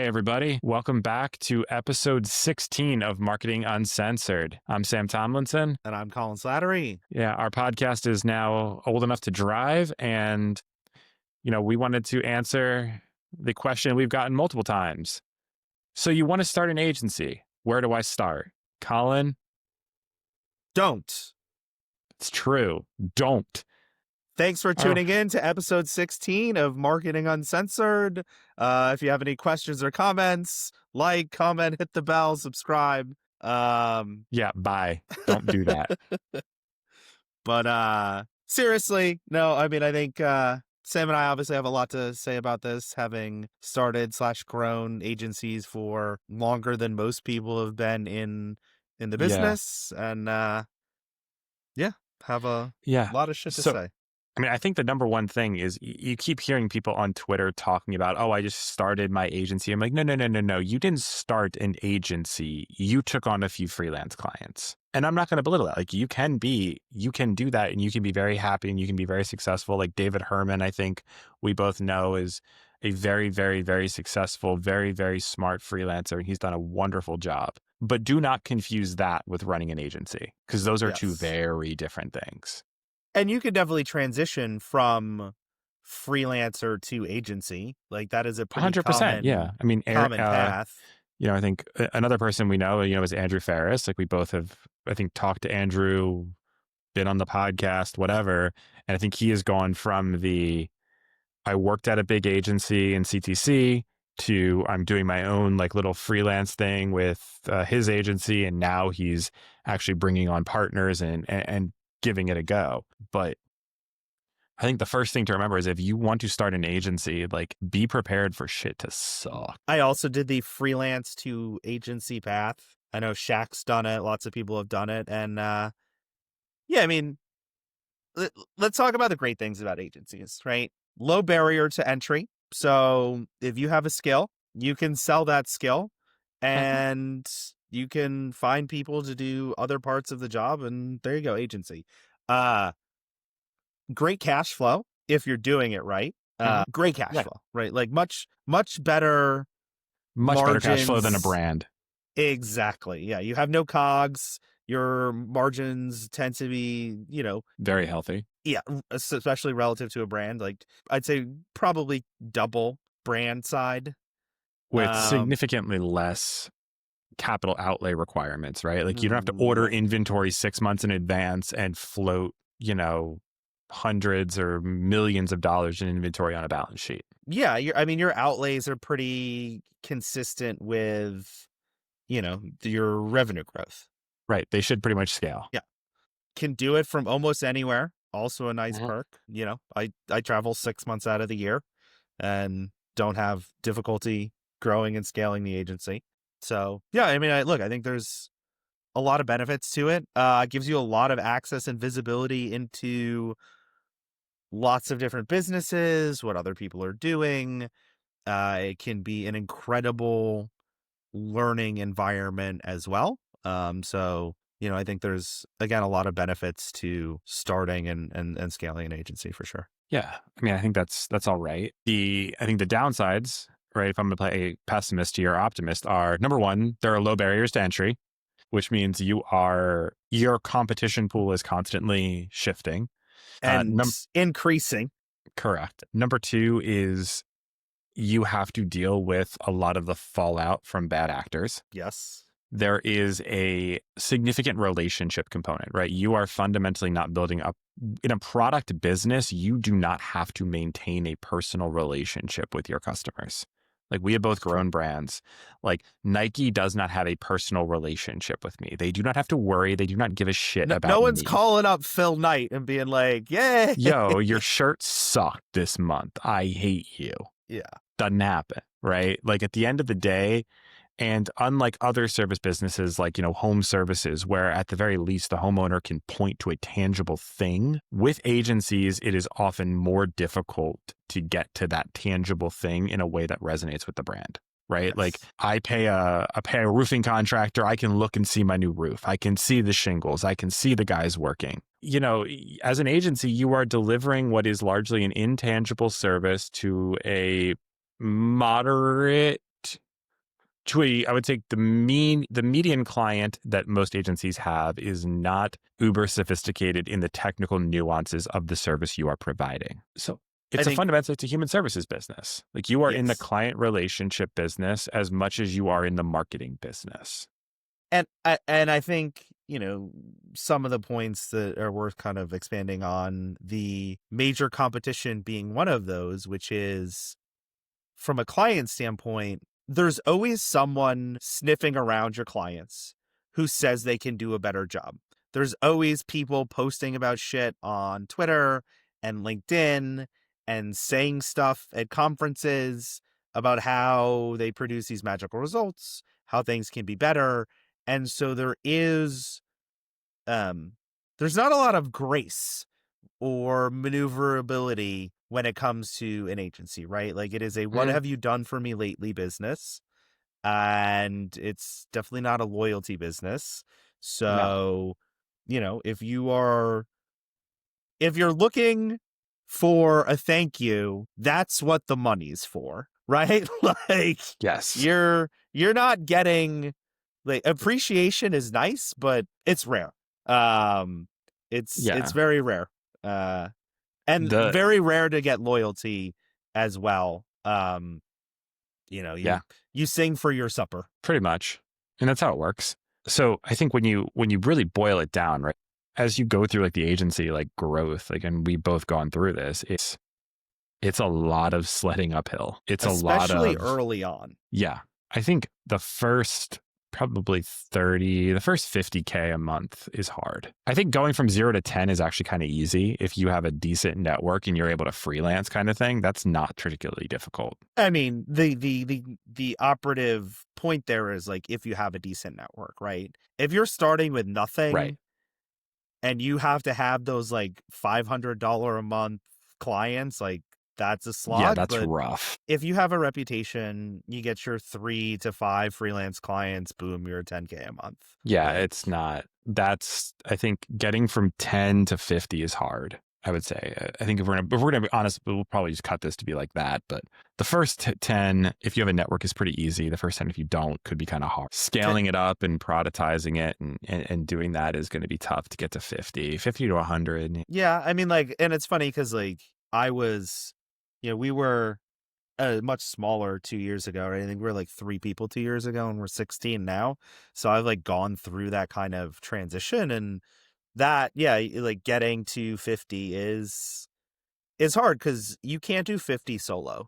Hey, everybody. Welcome back to episode 16 of Marketing Uncensored. I'm Sam Tomlinson. And I'm Collin Slattery. Yeah, our podcast is now old enough to drive. And, we wanted to answer the question we've gotten multiple times. So you want to start an agency. Where do I start? Collin? Don't. It's true. Don't. Thanks for tuning in to episode 16 of Marketing Uncensored. If you have any questions or comments, comment, hit the bell, subscribe. Yeah, bye. Don't do that. But seriously, no, I mean, I think Sam and I obviously have a lot to say about this, having started/grown agencies for longer than most people have been in the business. And have a lot of shit to say. I mean, I think the number one thing is you keep hearing people on Twitter talking about, oh, I just started my agency. I'm like, no. You didn't start an agency. You took on a few freelance clients. And I'm not going to belittle that. Like you can do that and you can be very happy and you can be very successful. Like David Herman, I think we both know is a very, very, very successful, very, very smart freelancer. And he's done a wonderful job. But do not confuse that with running an agency because those are two very different things. And you could definitely transition from freelancer to agency. Like that is a pretty 100%. Common path. I think another person we know, is Andrew Ferris. Like we both have, I think, talked to Andrew, been on the podcast, whatever. And I think he has gone from I worked at a big agency in CTC to I'm doing my own like little freelance thing with his agency. And now he's actually bringing on partners and giving it a go. But I think the first thing to remember is if you want to start an agency, like be prepared for shit to suck. I also did the freelance to agency path. I know Shaq's done it. Lots of people have done it. And I mean, let's talk about the great things about agencies, right? Low barrier to entry. So if you have a skill, you can sell that skill and you can find people to do other parts of the job. And there you go, agency. Great cash flow if you're doing it right. Great cash flow, right? Like much better. Much better cash flow than a brand. Exactly. Yeah. You have no COGS. Your margins tend to be, very healthy. Yeah. Especially relative to a brand. Like I'd say probably double brand side. With significantly less capital outlay requirements, right? Like you don't have to order inventory 6 months in advance and float, hundreds or millions of dollars in inventory on a balance sheet. Yeah. Your outlays are pretty consistent with, your revenue growth. Right. They should pretty much scale. Yeah. Can do it from almost anywhere. Also a nice perk. I travel 6 months out of the year and don't have difficulty growing and scaling the agency. So yeah, I think there's a lot of benefits to it. It gives you a lot of access and visibility into lots of different businesses, what other people are doing. It can be an incredible learning environment as well. So, I think there's, again, a lot of benefits to starting and scaling an agency for sure. Yeah. I think that's all right. I think the downsides, right, if I'm going to play a pessimist to your optimist, are number one, there are low barriers to entry, which means your competition pool is constantly shifting. And increasing. Correct. Number two is you have to deal with a lot of the fallout from bad actors. Yes. There is a significant relationship component, right? You are fundamentally not building up in a product business. You do not have to maintain a personal relationship with your customers. Like we have both grown brands. Like Nike does not have a personal relationship with me. They do not have to worry. They do not give a shit about me. No one's calling up Phil Knight and being like, "Yay, yo, your shirt sucked this month. I hate you." Yeah. Doesn't happen, right? Like at the end of the day, and unlike other service businesses like, home services, where at the very least the homeowner can point to a tangible thing, with agencies, it is often more difficult to get to that tangible thing in a way that resonates with the brand, right? Yes. Like I pay a roofing contractor. I can look and see my new roof. I can see the shingles. I can see the guys working. As an agency, you are delivering what is largely an intangible service to a moderate Chewy, I would say the median client that most agencies have is not uber sophisticated in the technical nuances of the service you are providing. So I it's a think, fundamental, it's a human services business. Like you are in the yes. client relationship business as much as you are in the marketing business. And I think, some of the points that are worth kind of expanding on, the major competition being one of those, which is from a client standpoint, there's always someone sniffing around your clients who says they can do a better job. There's always people posting about shit on Twitter and LinkedIn and saying stuff at conferences about how they produce these magical results, how things can be better. And so um there's not a lot of grace or maneuverability when it comes to an agency, right? Like it is a what Mm, have you done for me lately business. And it's definitely not a loyalty business. no. So, if you're looking for a thank you, that's what the money's for, right? Like Yes. you're not getting, like, appreciation is nice, but it's rare. Um it's Yeah. very rare. Uh and The very rare to get loyalty as well. You know, yeah, you sing for your supper. pretty much. And that's how it works. So I think when you really boil it down, right? As you go through like the agency like growth, like and we both gone through this, it's a lot of sledding uphill. It's a lot Especially of early on. yeah. I think the first probably 30, the first 50K a month is hard. I think going from 0 to 10 is actually kind of easy if you have a decent network and you're able to freelance kind of thing. That's not particularly difficult. I mean, the operative point there is, like, if you have a decent network, right? If you're starting with Right. nothing and you have to have those, like, $500 a month clients, like, that's a Yeah, slog. that's But rough. if you have a reputation, you get your 3 to 5 freelance clients, boom, you're 10K a month. Yeah, Like, it's not. That's I think getting from 10 to 50 is hard. I would say. I think if we're gonna be honest, we'll probably just cut this to be like that. But the first 10, if you have a network, is pretty easy. The first 10, if you don't, could be kind of hard. to Scaling it up and productizing it and doing that is going to be tough to get to 50 to 100. yeah, I mean, like, and it's funny because, like, we were much smaller 2 years ago, right? I think we were like 3 people 2 years ago, and we're 16 now. So I've, like, gone through that kind of transition, and that, yeah, like, getting to 50 is hard because you can't do 50 solo,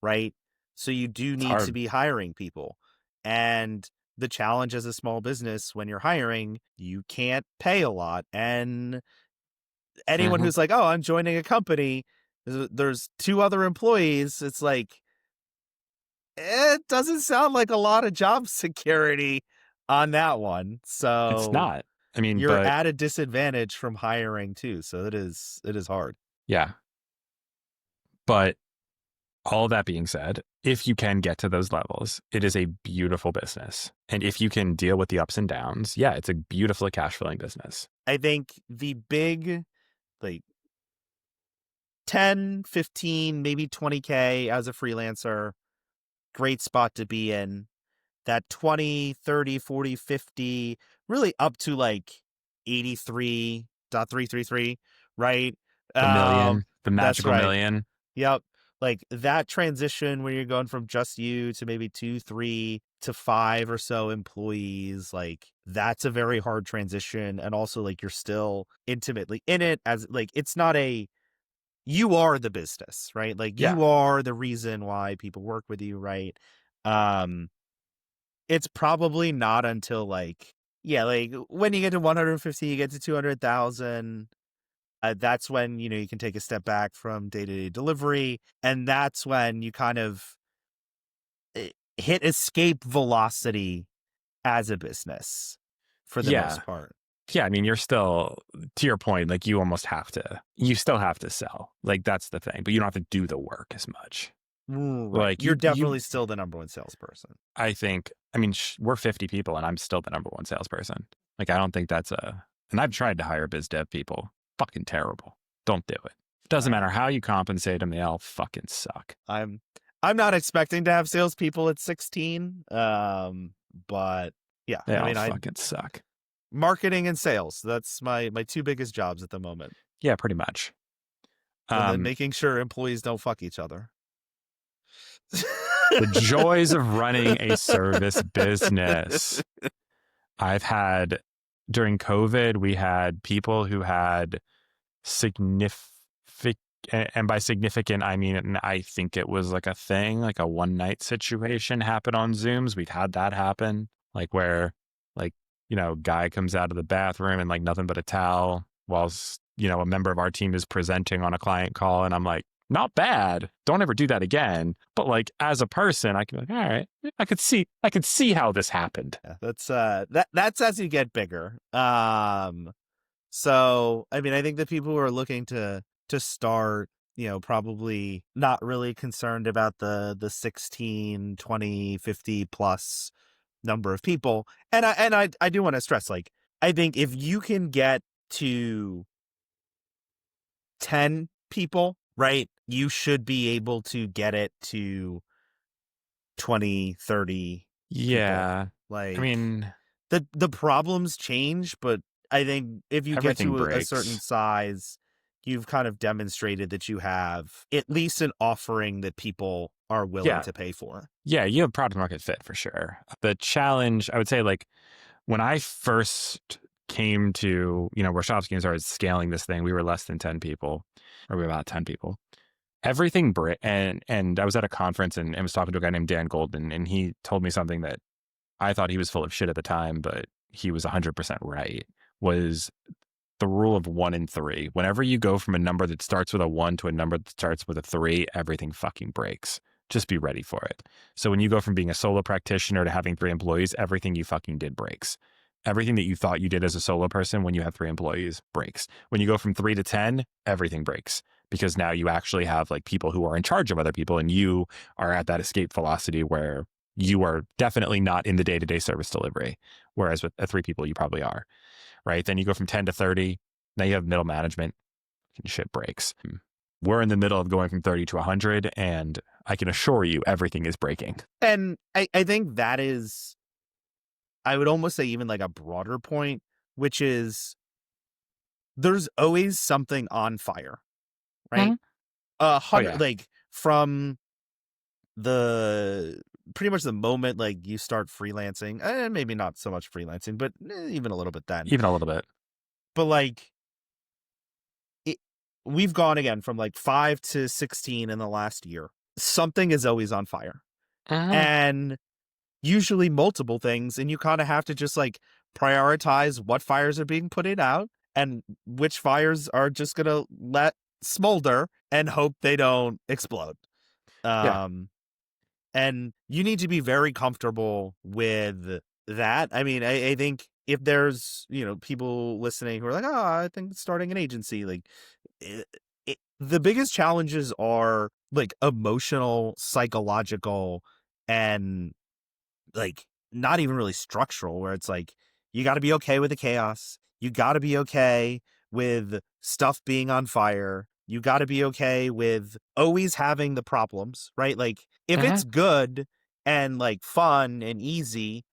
right? So you do It's need to hard. be hiring people. And the challenge as a small business when you're hiring, you can't pay a lot. And anyone Hmm. who's like, "Oh, I'm joining a company, there's 2 other employees," it's like, it doesn't sound like a lot of job security on that one. It's So not. I mean, you're but at a disadvantage from hiring too. So it is hard. yeah. But all that being said, if you can get to those levels, it is a beautiful business. And if you can deal with the ups and downs, yeah, it's a beautifully cash flowing business. I think the big, like, 10, 15, maybe 20K as a freelancer, great spot to be in. That 20, 30, 40, 50, really up to like 83.333, right? The million, the That's magical right. million. Yep. Like that transition where you're going from just you to maybe 2, 3 to 5 or so employees, like that's a very hard transition. And also, like, you're still intimately in it, as, like, it's not you are the business, right? Like Yeah. you are the reason why people work with you, right? Um, it's probably not until, like, yeah, like when you get to 150, you get to 200,000. That's when, you can take a step back from day-to-day delivery. And that's when you kind of hit escape velocity as a business for the Yeah. most part. Yeah. I mean, you're still, to your point, like you still have to sell. Like that's the thing, but you don't have to do the work as much. Right. Like You're definitely still the number one salesperson. I think, I mean, we're 50 people and I'm still the number one salesperson. Like, I don't think and I've tried to hire biz dev people. Fucking terrible. Don't do it. Doesn't Uh, matter how you compensate them, they all fucking suck. I'm I'm not expecting to have salespeople at 16. But yeah, They I all mean, fucking suck. marketing and sales. That's my two biggest jobs at the moment. Yeah, pretty much. And then Um, making sure employees don't fuck each other. the joys of running a service business. I've had during COVID, we had people who had significant, and by significant, I mean, and I think it was like a thing, like a one night situation happen on Zooms. We've had that happen, like where, like, guy comes out of the bathroom and like nothing but a towel whilst, a member of our team is presenting on a client call. And I'm like, not bad. Don't ever do that again. But like as a person, I can be like, all right, I could see how this happened. Yeah, that's as you get bigger. So I mean, I think the people who are looking to start, probably not really concerned about the 16, 20, 50 plus number of people. And I do want to stress, like, I think if you can get to 10 people, right, you should be able to get it to 20, 30 people. Yeah. I Like, mean, the problems change, but I think if you get everything to a certain breaks. size, you've kind of demonstrated that you have at least an offering that people are willing Yeah. to pay for. Yeah, you have product market fit for sure. The challenge, I would say, like when I first came to, where Shopskin started scaling this thing, we were less than 10 people, or we were about 10 people. Everything and I was at a conference and was talking to a guy named Dan Golden, and he told me something that I thought he was full of shit at the time, but he was 100% right, was the rule of 1 and 3. Whenever you go from a number that starts with a 1 to a number that starts with a 3, everything fucking breaks. Just be ready for it. So when you go from being a solo practitioner to having 3 employees, everything you fucking did breaks. Everything that you thought you did as a solo person when you have 3 employees breaks. When you go from 3 to 10, everything breaks because now you actually have like people who are in charge of other people, and you are at that escape velocity where you are definitely not in the day-to-day service delivery. Whereas with 3 people, you probably are. Right? Then you go from 10 to 30. Now you have middle management. Shit breaks. We're in the middle of going from 30 to 100, and I can assure you everything is breaking. And I think that is, I would almost say, even like a broader point, which is there's always something on fire, right? Mm-hmm. Oh, yeah. Like from the pretty much the moment like you start freelancing, and maybe not so much freelancing, but even a little bit then. Even a little bit. But like we've gone again from like 5 to 16 in the last year. Something is always on fire. And usually multiple things, and you kind of have to just like prioritize what fires are being put out and which fires are just gonna let smolder and hope they don't explode. Yeah. And you need to be very comfortable with that. I mean, I think if there's, people listening who are like, oh, I think starting an agency, like the biggest challenges are like emotional, psychological, and like not even really structural, where it's like, you got to be okay with the chaos. You got to be okay with stuff being on fire. You got to be okay with always having the problems, right? Like if it's good and like fun and easy,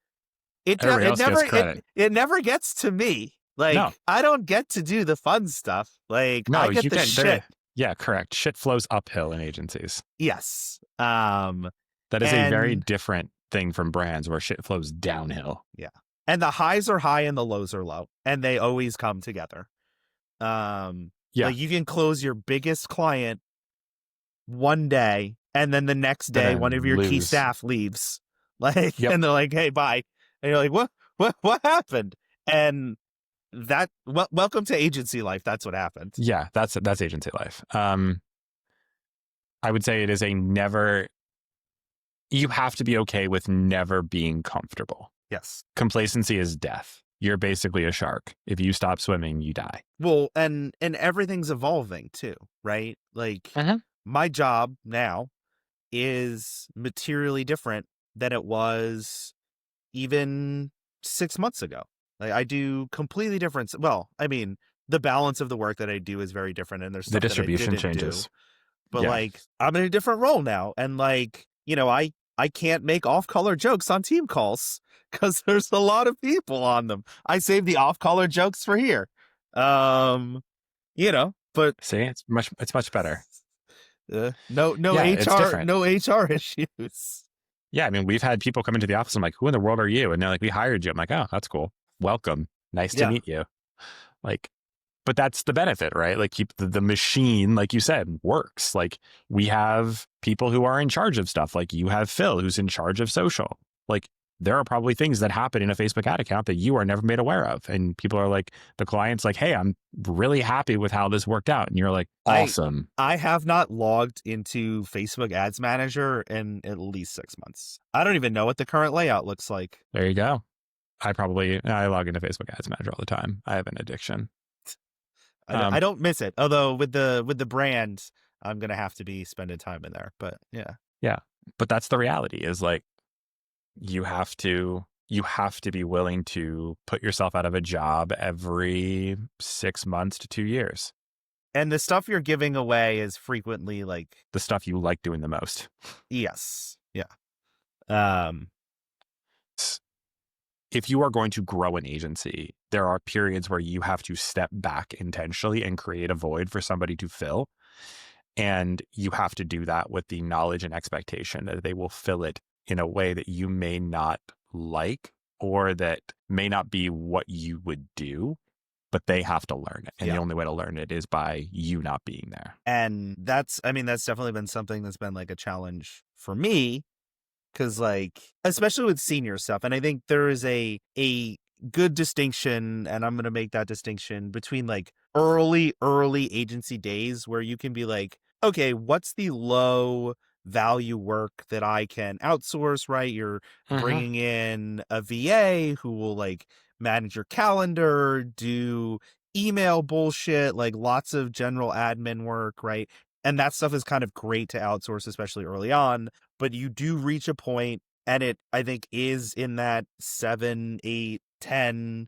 Everybody else gets credit. it never gets to me. Like No. I don't get to do the fun stuff. Like No, I get you the get shit. there. Yeah, correct. Shit flows uphill in agencies. Yes. That is a very different thing from brands where shit flows downhill. Yeah. And the highs are high and the lows are low, and they always come together. Yeah. Like you can close your biggest client one day, and then the next day one of your key staff leaves. Like, Yep. and they're like, "Hey, bye." And you're like, what happened?" And that, welcome to agency life. That's what happened. Yeah, that's agency life. I would say it is you have to be okay with never being comfortable. Yes. Complacency is death. You're basically a shark. If you stop swimming, you die. Well, and everything's evolving too, right? Like my job now is materially different than it was even 6 months ago. Like I do completely different. Well, I mean, the balance of the work that I do is very different, and there's The stuff that I distribution didn't changes. do. but Yeah. like I'm in a different role now, and like, you know, I can't make off-color jokes on team calls because there's a lot of people on them. I save the off-color jokes for here. You know, but See, it's much better. no Yeah, it's HR different. no HR issues. Yeah, I mean, we've had people come into the office. I'm like, who in the world are you? And they're like, we hired you. I'm like, oh, that's cool. Welcome. Nice to Yeah. meet you. Like, but that's the benefit, right? Like, keep the machine, like you said, works. Like, we have people who are in charge of stuff. Like, you have Phil, who's in charge of social. Like, there are probably things that happen in a Facebook ad account that you are never made aware of. And people are like, the client's like, hey, I'm really happy with how this worked out. And you're like, awesome. I have not logged into Facebook Ads Manager in at least 6 months. I don't even know what the current layout looks like. There you go. I log into Facebook Ads Manager all the time. I have an addiction. I don't miss it. Although with the brand, I'm gonna have to be spending time in there. But yeah. Yeah. But that's the reality is like, you have to be willing to put yourself out of a job every 6 months to 2 years. And the stuff you're giving away is frequently like The stuff you like doing the most. yes. Yeah. If you are going to grow an agency, there are periods where you have to step back intentionally and create a void for somebody to fill. And you have to do that with the knowledge and expectation that they will fill it in a way that you may not like, or that may not be what you would do, but they have to learn it. And the only way to learn it is by you not being there. And that's definitely been something that's been like a challenge for me. Cause like, especially with senior stuff. And I think there is a good distinction, and I'm going to make that distinction between like early agency days where you can be like, okay, what's the low value work that I can outsource, right? You're bringing in a VA who will like manage your calendar, do email bullshit, like lots of general admin work, right? And that stuff is kind of great to outsource, especially early on. But you do reach a point, and it, I think, is in that 7, 8, 10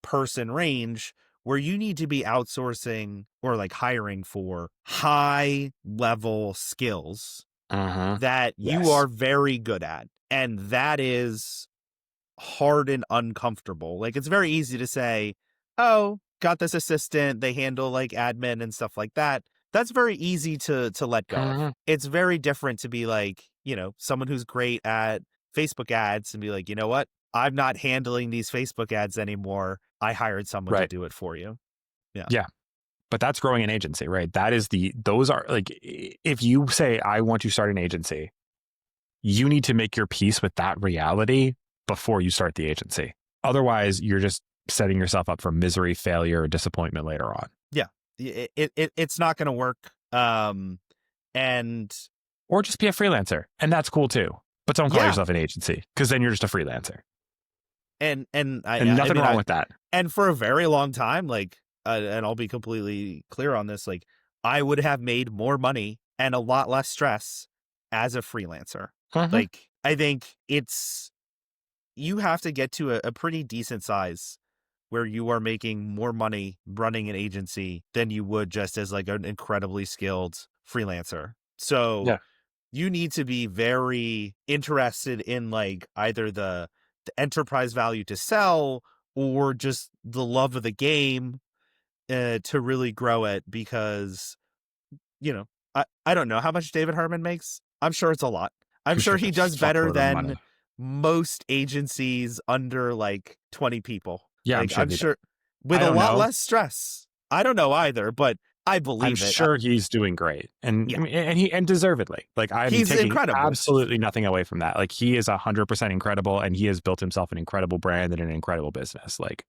person range where you need to be outsourcing or like hiring for high level skills that you are very good at. And that is hard and uncomfortable. Like, it's very easy to say, oh, got this assistant, they handle like admin and stuff like that. That's very easy to let go of. It's very different to be like, you know, someone who's great at Facebook ads and be like, you know what? I'm not handling these Facebook ads anymore. I hired someone to do it for you. Yeah. Yeah. But that's growing an agency, right? Those are like, if you say, I want to start an agency, you need to make your peace with that reality before you start the agency. Otherwise, you're just setting yourself up for misery, failure, or disappointment later on. Yeah. It's not going to work. And or just be a freelancer, and that's cool too. But don't call yourself an agency, because then you're just a freelancer. And nothing wrong with that. And for a very long time, like, and I'll be completely clear on this, like, I would have made more money and a lot less stress as a freelancer. Like, I think you have to get to a pretty decent size where you are making more money running an agency than you would just as like an incredibly skilled freelancer. So you need to be very interested in like either the enterprise value to sell or just the love of the game to really grow it, because, you know, I don't know how much David Herman makes. I'm sure it's a lot. I'm sure he does better than most agencies under like 20 people. Yeah, like, I'm sure with a lot less stress. I don't know either, but I believe it. I'm sure he's doing great, and and deservedly. Like, he's taking incredible. Absolutely nothing away from that. Like, he is 100% incredible, and he has built himself an incredible brand and an incredible business. Like,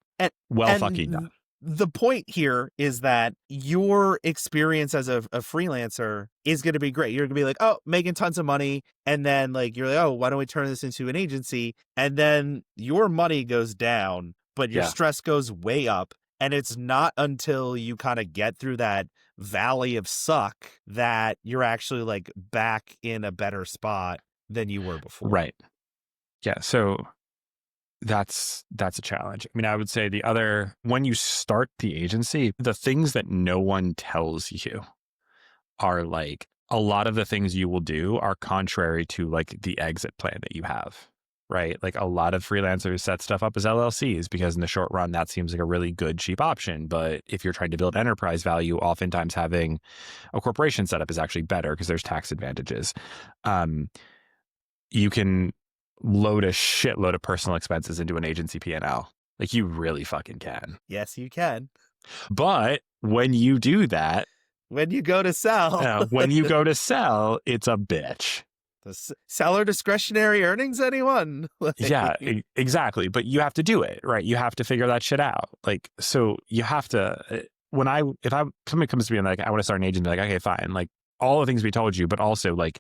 fucking done. The point here is that your experience as a freelancer is going to be great. You're going to be like, oh, making tons of money. And then like, you're like, oh, why don't we turn this into an agency? And then your money goes down, but your stress goes way up. And it's not until you kind of get through that valley of suck that you're actually like back in a better spot than you were before. Right. Yeah. So that's a challenge. I mean, I would say when you start the agency, the things that no one tells you are like, a lot of the things you will do are contrary to like the exit plan that you have, right? Like a lot of freelancers set stuff up as LLCs because in the short run, that seems like a really good, cheap option. But if you're trying to build enterprise value, oftentimes having a corporation setup is actually better because there's tax advantages. You can load a shitload of personal expenses into an agency P&L. Like you really fucking can. Yes, you can. But when you do that, When you go to sell, when you go to sell, it's a bitch. the seller discretionary earnings, anyone? Yeah, exactly. But you have to do it, right? You have to figure that shit out. Like, so you have to, if somebody comes to me and like, I want to start an agency, like, okay, fine. Like all the things we told you, but also like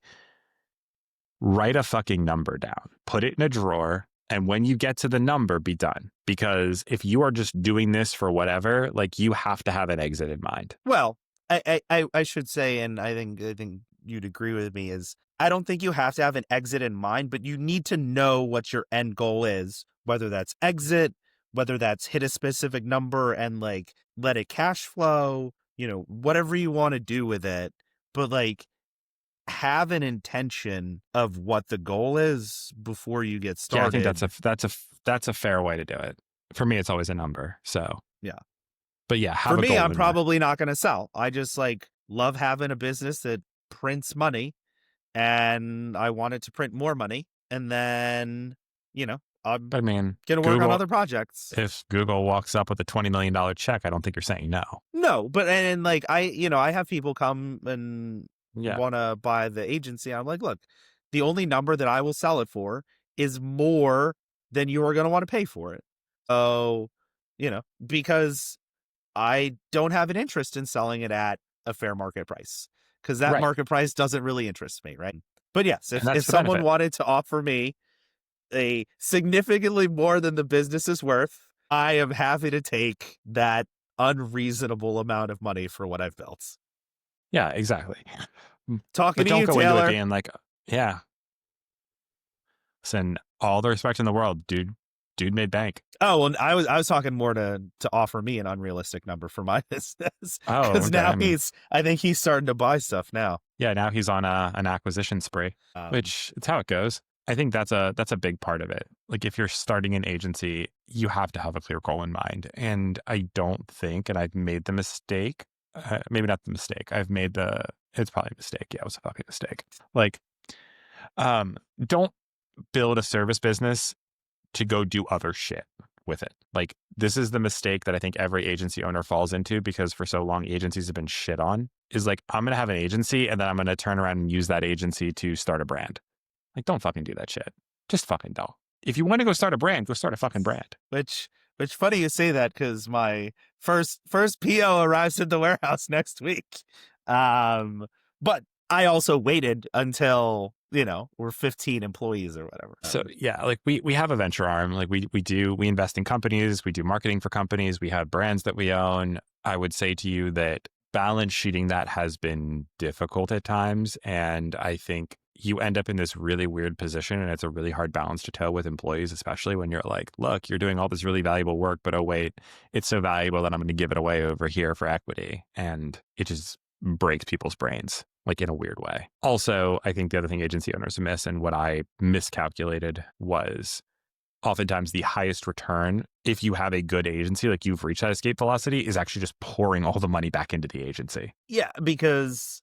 write a fucking number down, put it in a drawer. And when you get to the number, be done. Because if you are just doing this for whatever, like you have to have an exit in mind. Well, I should say, and I think you'd agree with me, is I don't think you have to have an exit in mind, but you need to know what your end goal is, whether that's exit, whether that's hit a specific number and like let it cash flow, whatever you want to do with it. But like have an intention of what the goal is before you get started. Yeah, I think that's a fair way to do it. For me, it's always a number. So yeah. But yeah, for me, I'm probably not going to sell. I just like love having a business that prints money, and I wanted to print more money. And then, I'm going to work on other projects. If Google walks up with a $20 million check, I don't think you're saying no. No, but and like I have people come and want to buy the agency. I'm like, look, the only number that I will sell it for is more than you are going to want to pay for it. So, because I don't have an interest in selling it at a fair market price because that market price doesn't really interest me, right? But yes, if someone wanted to offer me a significantly more than the business is worth, I am happy to take that unreasonable amount of money for what I've built. Yeah, exactly. Talking but to you, don't go Taylor. into it being like, yeah. Listen, all the respect in the world, dude. Dude made bank. Oh, well, I was talking more to offer me an unrealistic number for my business. Oh, because now I think he's starting to buy stuff now. Yeah, now he's on an acquisition spree, which it's how it goes. I think that's a big part of it. Like if you're starting an agency, you have to have a clear goal in mind. And I don't think, and I've made the mistake, maybe not the mistake. It's probably a mistake. Yeah, it was a fucking mistake. Like, don't build a service business to go do other shit with it. Like this is the mistake that I think every agency owner falls into because for so long agencies have been shit on is like, I'm going to have an agency and then I'm going to turn around and use that agency to start a brand. Like, don't fucking do that shit. Just fucking don't. If you want to go start a brand, go start a fucking brand. Which funny you say that because my first PO arrives at the warehouse next week. But I also waited until, we're 15 employees or whatever. So yeah, like we have a venture arm. Like we invest in companies, we do marketing for companies, we have brands that we own. I would say to you that balance sheeting that has been difficult at times. And I think you end up in this really weird position and it's a really hard balance to toe with employees, especially when you're like, look, you're doing all this really valuable work, but oh wait, it's so valuable that I'm going to give it away over here for equity. And it just breaks people's brains, like in a weird way. Also, I think the other thing agency owners miss and what I miscalculated was oftentimes the highest return, if you have a good agency, like you've reached that escape velocity, is actually just pouring all the money back into the agency. Yeah, because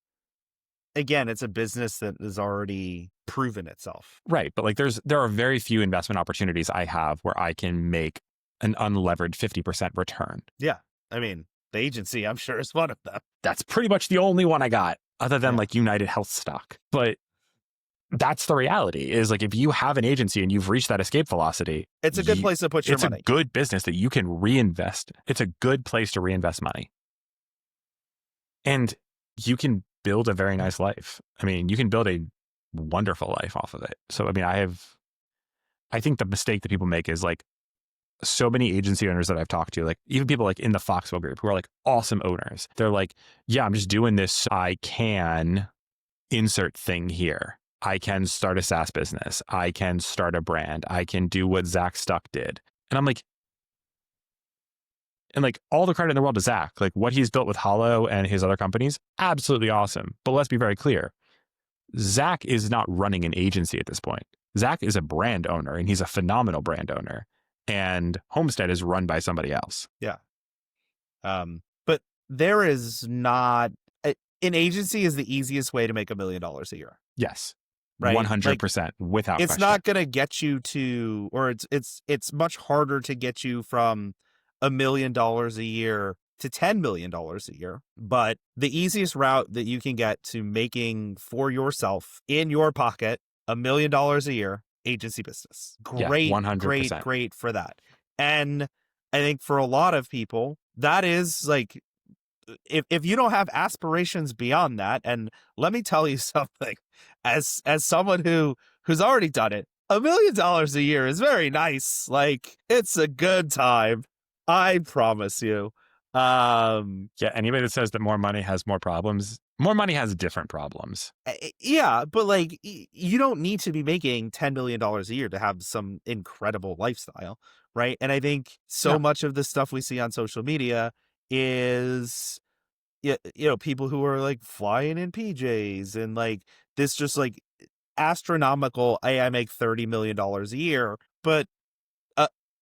again, it's a business that has already proven itself. Right. But like there are very few investment opportunities I have where I can make an unlevered 50% return. Yeah. I mean, the agency, I'm sure, is one of them. That's pretty much the only one I got, other than like United Health stock. But that's the reality is like if you have an agency and you've reached that escape velocity, it's a good place to put your money. It's a good business that you can reinvest. It's a good place to reinvest money. And you can build a very nice life. I mean, you can build a wonderful life off of it. So, I mean, I think the mistake that people make is like so many agency owners that I've talked to, like even people like in the Foxwell group who are like awesome owners. They're like, yeah, I'm just doing this so I can insert thing here. I can start a SaaS business. I can start a brand. I can do what Zach Stuck did. And I'm like, And like all the credit in the world to Zach. Like what he's built with Hollow and his other companies, absolutely awesome. But let's be very clear. Zach is not running an agency at this point. Zach is a brand owner and he's a phenomenal brand owner. And Homestead is run by somebody else. Yeah. But there is not an agency is the easiest way to make $1 million a year. Yes. Right. 100% without it's question. not going to get you to, or it's much harder to get you from $1 million a year to $10 million a year. But the easiest route that you can get to making for yourself in your pocket $1 million a year, agency business. Great, yeah, 100%. great for that. And I think for a lot of people, that is like, if you don't have aspirations beyond that, and let me tell you something, as someone who's already done it, $1 million a year is very nice. Like, it's a good time, I promise you. Yeah, anybody that says that more money has more problems, more money has different problems. Yeah, but like, you don't need to be making $10 million a year to have some incredible lifestyle, right? And I think so much of the stuff we see on social media is, people who are like flying in PJs and like this just like astronomical, hey, I make $30 million a year. But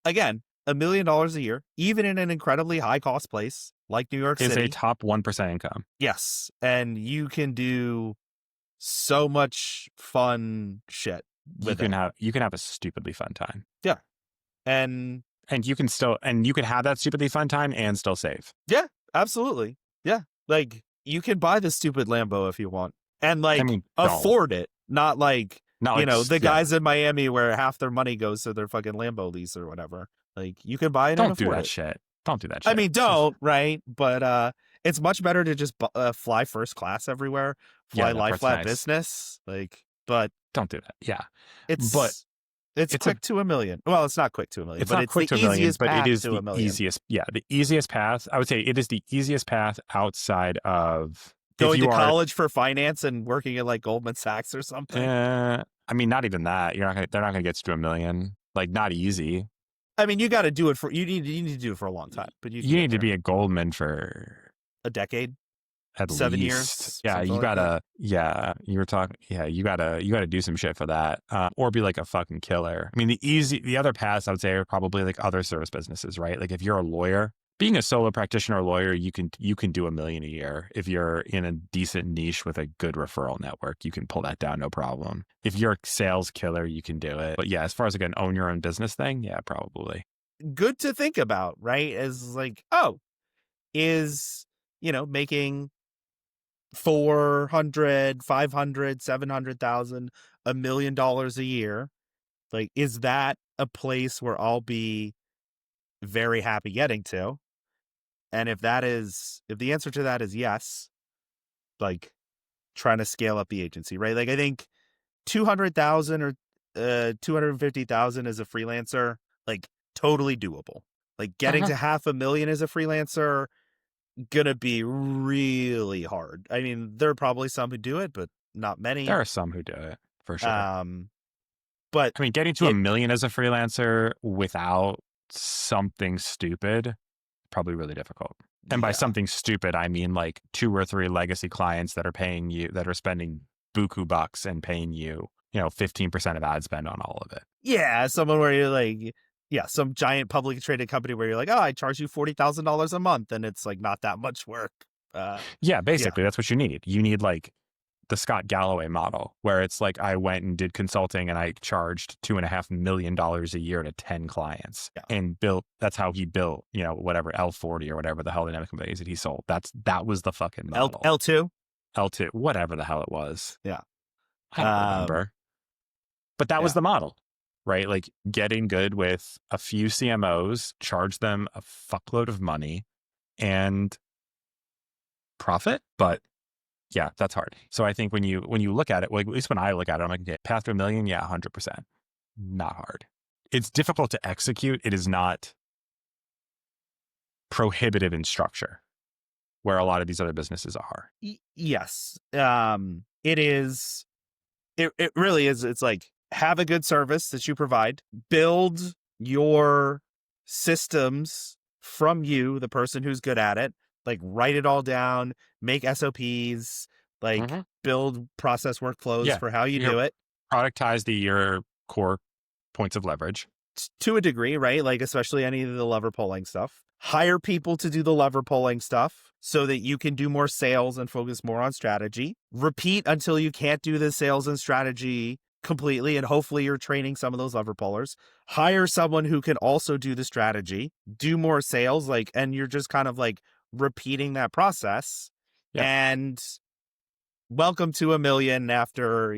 again, $1 million a year, even in an incredibly high cost place like New York is City, a top 1% income. Yes. And you can do so much fun shit with it. You can have a stupidly fun time. Yeah. And you can have that stupidly fun time and still save. Yeah, absolutely. Yeah. Like, you can buy the stupid Lambo if you want and like afford it. Not like, the guys in Miami where half their money goes to their fucking Lambo lease or whatever. Like, you can buy it and afford it. Don't do that shit. I mean, don't, right? But it's much better to just fly first class everywhere, fly lie flat business. Like, but don't do that. Yeah. It's quick to $1 million. Well, it's not quick to $1 million, but it's the easiest path to $1 million. The easiest path. I would say it is the easiest path outside of going to college for finance and working at like Goldman Sachs or something. I mean, not even that. They're not going to get you to $1 million. Like, not easy. I mean, you got to do it you need to do it for a long time, but you need to be at Goldman for a decade. At 7 least. years. Yeah, you gotta. Yeah, you were talking. Yeah, you gotta do some shit for that, or be like a fucking killer. I mean, the other paths I would say are probably like other service businesses, right? Like if you're a lawyer, being a solo practitioner lawyer, you can do $1 million a year. If you're in a decent niche with a good referral network, you can pull that down no problem. If you're a sales killer, you can do it. But yeah, as far as like an own your own business thing, yeah, probably. Good to think about, right? As like, is making 400, 500, 700,000, $1 million a year. Like, is that a place where I'll be very happy getting to? And if the answer to that is yes, like trying to scale up the agency, right? Like, I think 200,000 or 250,000 as a freelancer, like totally doable. Like getting to $500,000 as a freelancer, gonna be really hard. I mean, there are probably some who do it, but not many. There are some who do it for sure. But I mean, getting to $1 million as a freelancer without something stupid, probably really difficult. And by something stupid, I mean like 2 or 3 legacy clients that are paying you, that are spending buku bucks and paying you, 15% of ad spend on all of it. Yeah, someone where you're like, some giant publicly traded company where you're like, I charge you $40,000 a month, and it's like not that much work. Basically, that's what you need. You need like the Scott Galloway model, where it's like I went and did consulting and I charged $2.5 million a year to 10 clients and built. That's how he built, whatever L40 or whatever the hell the name of companies that he sold. That was the fucking model. L2, whatever the hell it was. Yeah, I don't remember. But that was the model, right? Like getting good with a few CMOs, charge them a fuckload of money, and profit, but. Yeah, that's hard. So I think when you look at it, like, at least when I look at it, I'm like, okay, path to $1 million, 100%. Not hard. It's difficult to execute. It is not prohibitive in structure, where a lot of these other businesses are. Yes. It is. It really is. It's like, have a good service that you provide, build your systems from you, the person who's good at it, like write it all down, make SOPs, like Hmm. build process workflows Yeah. for how you You do it productize your core points of leverage. to a degree, right? Like, especially any of the lever pulling stuff. Hire people to do the lever pulling stuff so that you can do more sales and focus more on strategy. Repeat until you can't do the sales and strategy completely. And hopefully you're training some of those lever pullers. Hire someone who can also do the strategy, do more sales, like, and you're just kind of like repeating that process. Yep. And welcome to a million after,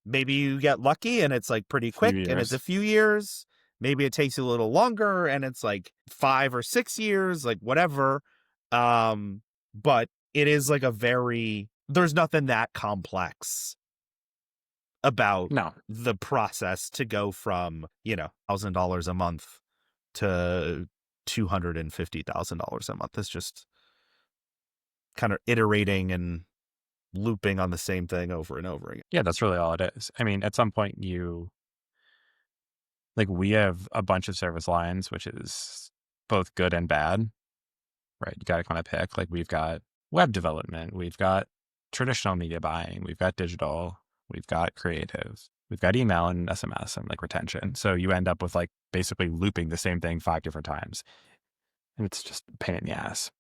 maybe you get lucky and it's like pretty Few quick and it's a years. few years. Maybe it takes you a little longer and it's like 5 or 6 years, like whatever. But it is like there's nothing that complex about No. the process to go from, $1,000 a month to $250,000 a month. It's just kind of iterating and looping on the same thing over and over again. Yeah, that's really all it is. I mean, at some point we have a bunch of service lines, which is both good and bad, right? You got to kind of pick. Like we've got web development, we've got traditional media buying, we've got digital, we've got creative, we've got email and SMS and like retention. So you end up with like basically looping the same thing 5 different times. And it's just a pain in the ass.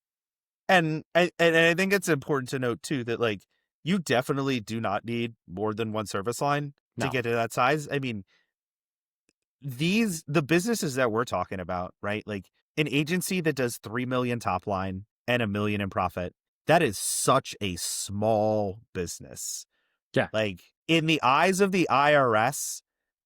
And I think it's important to note too that like you definitely do not need more than one service line to No. get to that size. I mean, the businesses that we're talking about, right? Like an agency that does 3 million top line and 1 million in profit, that is such a small business. Yeah. Like in the eyes of the IRS,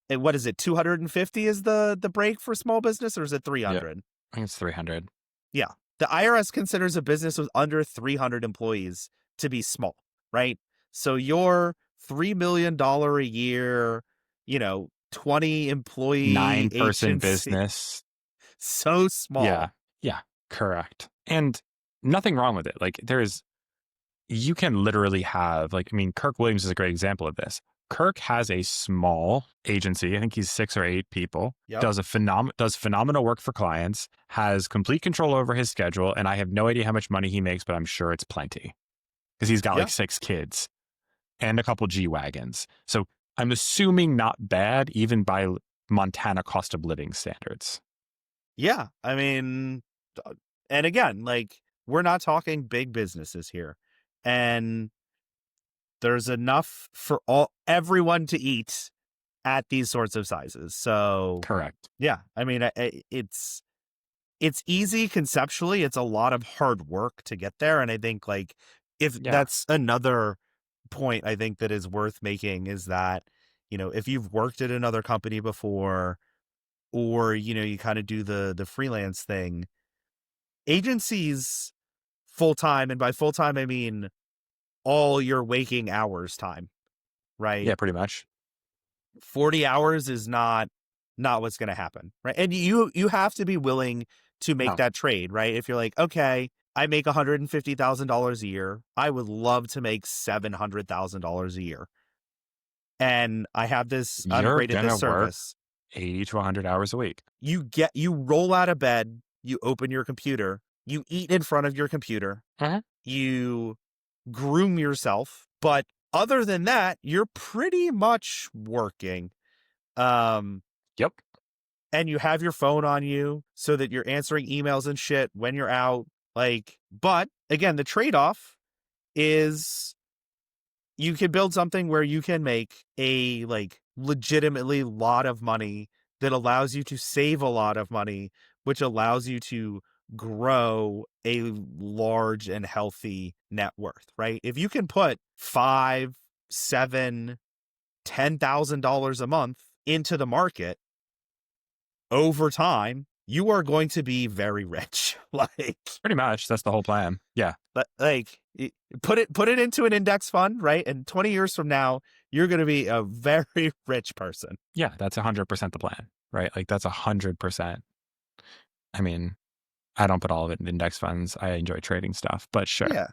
and what is it? 250 is the break for small business, or is it Yeah. 300? I think it's 300. Yeah. The IRS considers a business with under 300 employees to be small, right? So your $3 million a year, 20 employee 9-person agency, business. so small. Yeah. Yeah. Correct. And nothing wrong with it. Like you can literally have Kirk Williams is a great example of this. Kirk has a small agency. I think he's 6 or 8 people. Yep. Does phenomenal work for clients. Has complete control over his schedule, and I have no idea how much money he makes, but I'm sure it's plenty because he's got Yeah. like 6 kids and a couple G wagons. So I'm assuming not bad, even by Montana cost of living standards. Yeah. I mean, and again, like we're not talking big businesses here. And there's enough for everyone to eat at these sorts of sizes. So Correct. yeah, I mean, it's easy conceptually. It's a lot of hard work to get there. And I think like if Yeah. that's another point I think that is worth making is that, if you've worked at another company before or, you kind of do the freelance thing, agencies full time. And by full time, I mean all your waking hours time, right? Yeah, pretty much. 40 hours is not what's going to happen, right? And you have to be willing to make No. that trade, right? If you're like, okay, I make $150,000 a year, I would love to make $700,000 a year, and I'm You're great at this gonna work service. 80 to 100 hours a week. You roll out of bed, you open your computer, you eat in front of your computer, Uh-huh. you groom yourself, but other than that, you're pretty much working. Yep. And you have your phone on you so that you're answering emails and shit when you're out. Like, but again, the trade-off is you can build something where you can make a like legitimately lot of money that allows you to save a lot of money, which allows you to grow a large and healthy net worth, right? If you can put 5, 7, $10,000 a month into the market over time, you are going to be very rich. Like Pretty much. That's the whole plan. Yeah. like put it into an index fund, right? And 20 years from now, you're going to be a very rich person. Yeah. That's 100% the plan, right? Like that's 100%. I mean, I don't put all of it in index funds. I enjoy trading stuff, but sure. Yeah.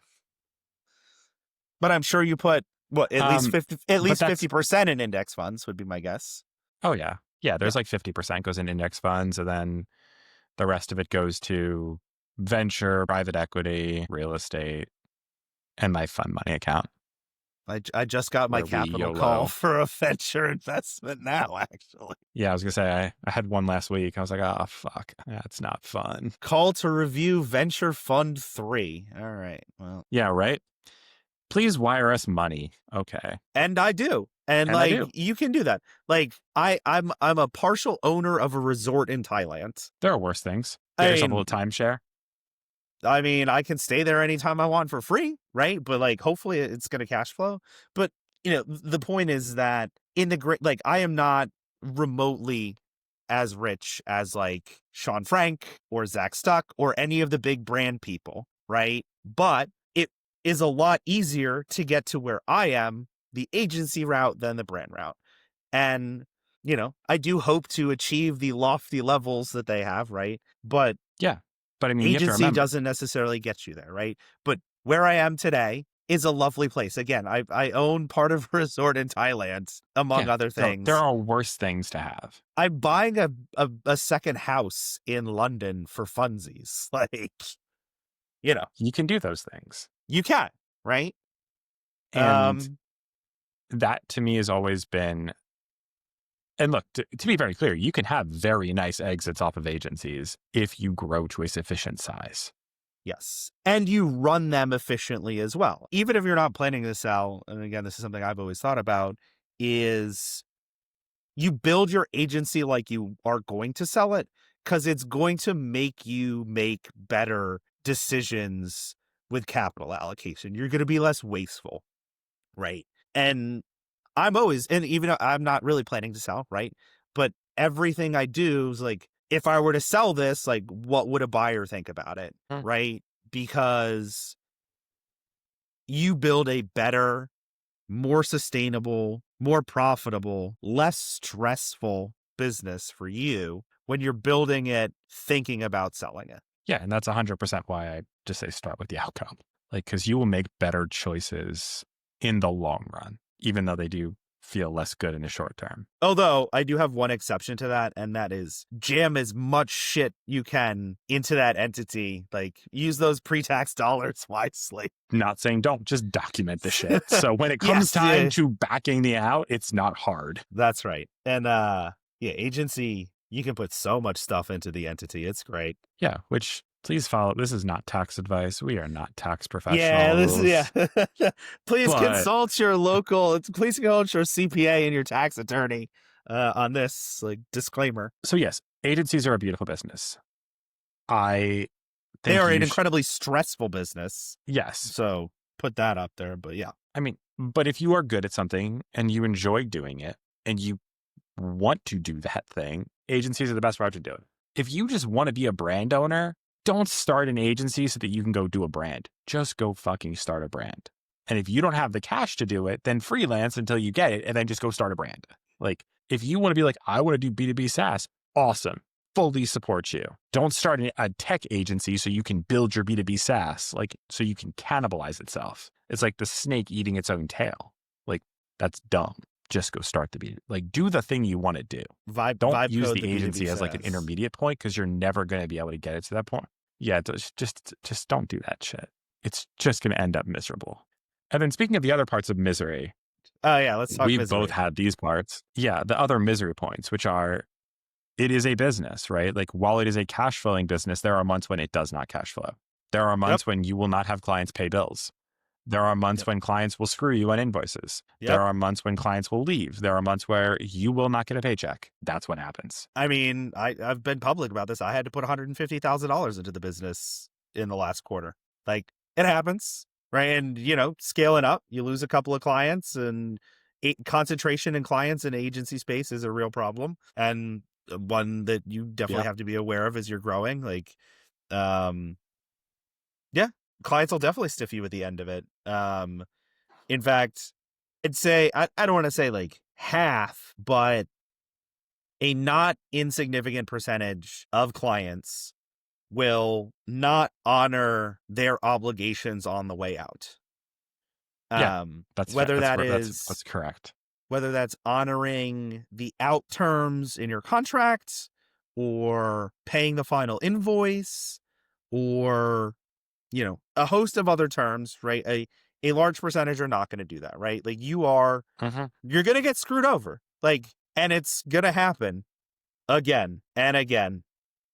But I'm sure you put at least 50% in index funds would be my guess. Oh yeah. Yeah. There's Yeah. like 50% goes in index funds, and then The rest of it goes to venture, private equity, real estate, and my fund money account I just got my where we capital call YOLO. for a venture investment now, actually. Yeah, I was gonna say I had one last week. I was like, oh fuck, that's not fun. Call to review Venture Fund 3. All right. Well, Yeah, right. Please wire us money. Okay, and I do. And and I like do. you can do that. Like I'm a partial owner of a resort in Thailand. There are worse things. Get I yourself a mean, little timeshare. I can stay there anytime I want for free, right? But like, hopefully it's going to cash flow. But the point is that in the great, like, I am not remotely as rich as like Sean Frank or Zach Stuck or any of the big brand people, right? But it is a lot easier to get to where I am, the agency route, than the brand route. And, I do hope to achieve the lofty levels that they have, right? But Yeah, but I mean, you have to agency remember. doesn't necessarily get you there, right? But where I am today is a lovely place. Again, I own part of a resort in Thailand, among Yeah, other there things. are worse things to have. I'm buying a second house in London for funsies. Like, You can do those things, you can, right? and Um, that to me has always been. And look, to be very clear, you can have very nice exits off of agencies if you grow to a sufficient size. yes. And you run them efficiently as well. Even if you're not planning to sell, and again, this is something I've always thought about, is you build your agency like you are going to sell it, because it's going to make you make better decisions with capital allocation. You're going to be less wasteful, right? And and even though I'm not really planning to sell, right? But everything I do is like, if I were to sell this, like, what would a buyer think about it, Mm. right? Because you build a better, more sustainable, more profitable, less stressful business for you when you're building it thinking about selling it. Yeah, and that's 100% why I just say start with the outcome. Like, because you will make better choices in the long run, even though they do feel less good in the short term. Although I do have one exception to that, and that is jam as much shit you can into that entity. Like, use those pre-tax dollars wisely. Not saying don't, just document the shit. So when it comes Yes, time yeah, to backing the out, it's not hard. that's right. And yeah, agency, you can put so much stuff into the entity. It's great. Yeah, which please follow. This is not tax advice. We are not tax Yeah, professionals. Please But consult your CPA and your tax attorney on this, like, disclaimer. so yes, agencies are a beautiful business. I They think are an you incredibly stressful business. yes. So put that up there. But yeah. I mean, but if you are good at something and you enjoy doing it and you want to do that thing, agencies are the best route to do it. If you just want to be a brand owner, don't start an agency so that you can go do a brand. Just go fucking start a brand. And if you don't have the cash to do it, then freelance until you get it and then just go start a brand. Like, if you want to be like, I want to do B2B SaaS, awesome. Fully support you. Don't start a tech agency so you can build your B2B SaaS, like, so you can cannibalize itself. It's like the snake eating its own tail. Like, that's dumb. Just go start the B. Like, do the thing you want to do. Don't use Code the agency as like an SaaS. intermediate point because you're never going to be able to get it to that point. Yeah, just don't do that shit. It's just going to end up miserable. And then speaking of the other parts of misery, Oh yeah, let's talk we've misery. both had these parts. Yeah, the other misery points, which are, it is a business, right? Like, while it is a cash flowing business, there are months when it does not cash flow. There are months when you will not have clients pay bills. There are months when clients will screw you on invoices. There are months when clients will leave. There are months where you will not get a paycheck. That's what happens. I mean, I've been public about this. I had to put $150,000 into the business in the last quarter. Like, it happens, right? And scaling up, you lose a couple of clients, and concentration in clients in agency space is a real problem, and one that you definitely have to be aware of as you're growing. Like, yeah, clients will definitely stiff you at the end of it. In fact, I'd say I don't want to say like half, but a not insignificant percentage of clients will not honor their obligations on the way out. Yeah, that's correct. Whether that's honoring the out terms in your contract, or paying the final invoice or, a host of other terms, right? A large percentage are not going to do that, right? Like you're going to get screwed over. Like, and it's going to happen again and again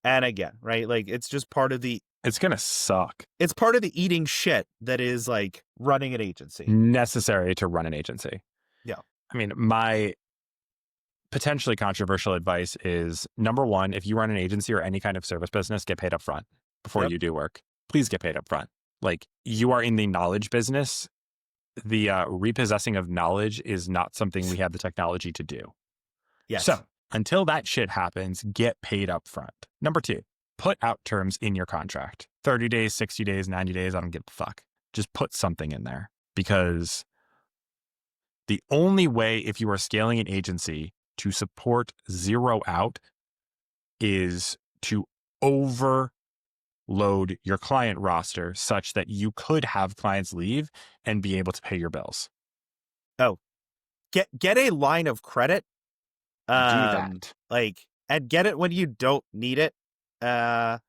and again, right? Like it's just part of It's going to suck. it's part of the eating shit that is like running an agency. Necessary to run an agency. Yeah. I mean, my potentially controversial advice is, number one, if you run an agency or any kind of service business, get paid up front before Yep. you do work. Please get paid up front. Like, you are in the knowledge business. The repossessing of knowledge is not something we have the technology to do. Yes. So until that shit happens, get paid up front. Number two, put out terms in your contract. 30 days, 60 days, 90 days, I don't give a fuck. Just put something in there, because the only way, if you are scaling an agency, to support zero out is to overload your client roster such that you could have clients leave and be able to pay your bills. Oh, get a line of credit. Do that. And get it when you don't need it. And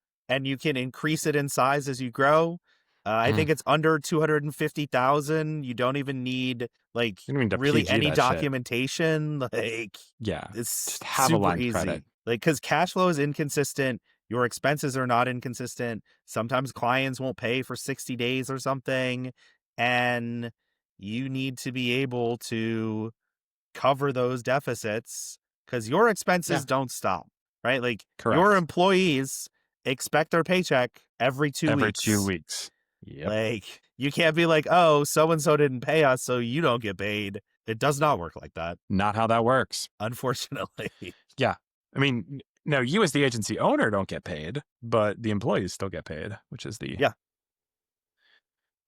you can increase it in size as you grow. I think it's under 250,000. You don't even need You don't need to really PG any that shit. documentation. Like, Yeah, it's just have a super line of easy. credit. Like, because cash flow is inconsistent. Your expenses are not inconsistent. Sometimes clients won't pay for 60 days or something. And you need to be able to cover those deficits because your expenses don't stop, right? Like your Correct. employees expect their paycheck every 2 weeks. Every 2 weeks. Yep. Like you can't be like, oh, so-and-so didn't pay us, so you don't get paid. It does not work like that. Not how that works. Unfortunately. Yeah. I mean, no, you as the agency owner don't get paid, but the employees still get paid, which is the... Yeah.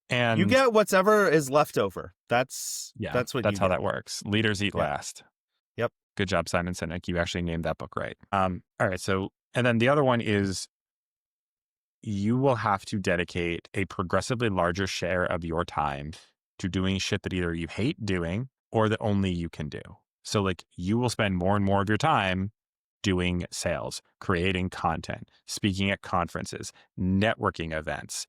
And you get whatever is left over. That's how that works. Leaders eat last. Yep. Good job, Simon Sinek. You actually named that book right. All right. So, and then the other one is, you will have to dedicate a progressively larger share of your time to doing shit that either you hate doing or that only you can do. So like, you will spend more and more of your time doing sales, creating content, speaking at conferences, networking events,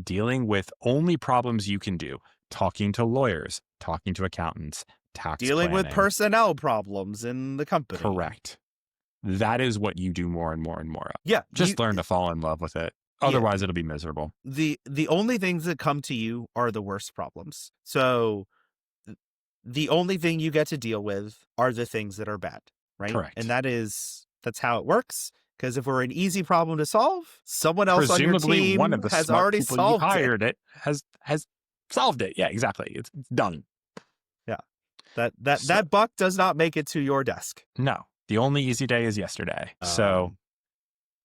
dealing with only problems you can do, talking to lawyers, talking to accountants, tax dealing planning. with personnel problems in the company. Correct. That is what you do more and more and more of. Yeah. Just learn to fall in love with it. Otherwise, it'll be miserable. The only things that come to you are the worst problems. So the only thing you get to deal with are the things that are bad, right? Correct. And that's how it works. Because if we're an easy problem to solve, someone else on your team one of the has smart already people solved you hired it has solved it. Yeah, exactly. It's done. Yeah. That buck does not make it to your desk. No. The only easy day is yesterday. So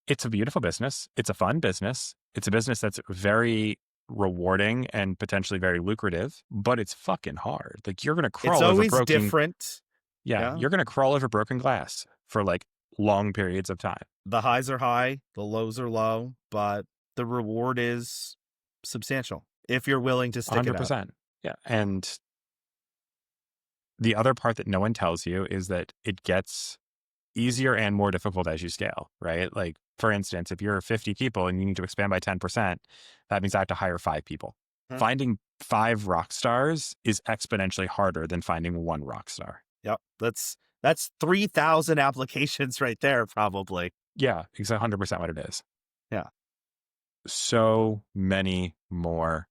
it's a beautiful business. It's a fun business. It's a business that's very rewarding and potentially very lucrative, but it's fucking hard. Like, you're going to crawl over broken... It's always different. Yeah, you're going to crawl over broken glass for like long periods of time. The highs are high, the lows are low, but the reward is substantial if you're willing to stick 100%. It out. Yeah. And the other part that no one tells you is that it gets easier and more difficult as you scale, right? Like, for instance, if you're 50 people and you need to expand by 10%, that means I have to hire 5 people. Finding 5 rock stars is exponentially harder than finding 1 rock star. Yep. That's 3,000 applications right there, probably. Yeah, it's 100% what it is. Yeah. So many more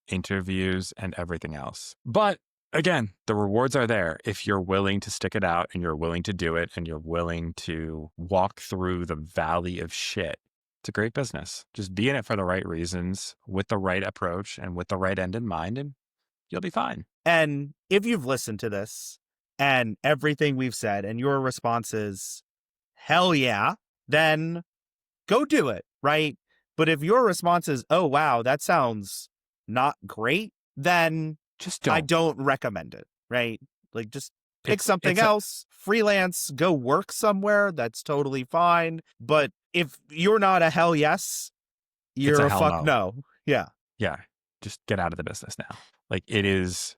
interviews and everything else. But again, the rewards are there if you're willing to stick it out and you're willing to do it and you're willing to walk through the valley of shit. It's a great business. Just be in it for the right reasons, with the right approach and with the right end in mind, and you'll be fine. And if you've listened to this and everything we've said and your response is, hell yeah, then go do it, right? But if your response is, oh, wow, that sounds not great, then just don't. I don't recommend it, right? Like, just pick something else, freelance, go work somewhere. That's totally fine. But if you're not a hell yes, you're a fuck no. Yeah. Yeah. Just get out of the business now. Like, it is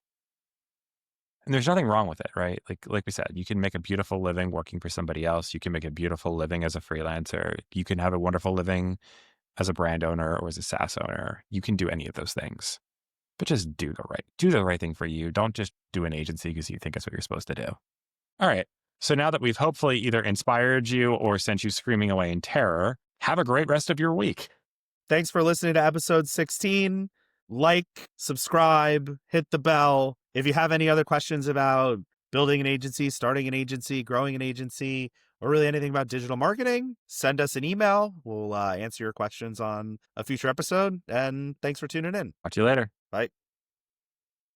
And there's nothing wrong with it, right? Like we said, you can make a beautiful living working for somebody else. You can make a beautiful living as a freelancer. You can have a wonderful living as a brand owner or as a SaaS owner. You can do any of those things. But just do the right thing for you. Don't just do an agency because you think it's what you're supposed to do. All right. So now that we've hopefully either inspired you or sent you screaming away in terror, have a great rest of your week. Thanks for listening to episode 16. Like, subscribe, hit the bell. If you have any other questions about building an agency, starting an agency, growing an agency, or really anything about digital marketing, send us an email. We'll answer your questions on a future episode. And thanks for tuning in. Talk to you later. Bye.